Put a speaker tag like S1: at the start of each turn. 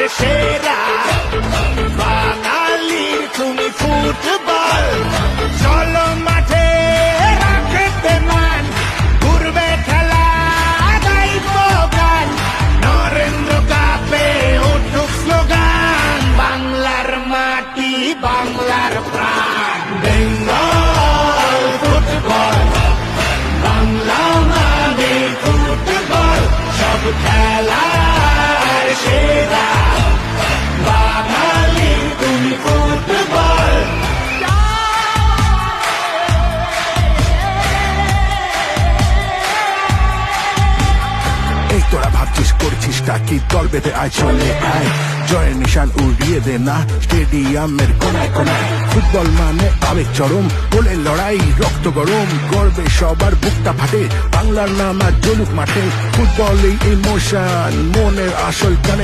S1: সেরা বাঙালির তুমি ফুটবল চলো মাঠে রাখতে মান ঘুরবে খেলা গাইব গান নরেন্দ্র কাপে উঠুক স্লোগান বাংলার মাটি বাংলার প্রাণ বেঙ্গল ফুটবল বাংলা মানে ফুটবল সব খেলার সেরা বাঙালি তুমি ফুটবল
S2: এই তোরা ভাবছিস করছিসটা কি দল বেঁধে আয় চলে আয় জয়ের নিশান উড়িয়ে দে না স্টেডিয়ামের কোনায় কোনায় ফুটবল মানে আবেগ চরম বলে লড়াই রক্ত গরম করবে সবার বুকটা ফাটে বাংলার নাম আর জলুক মাঠে ফুটবল এই ইমোশন মনের আসল কানে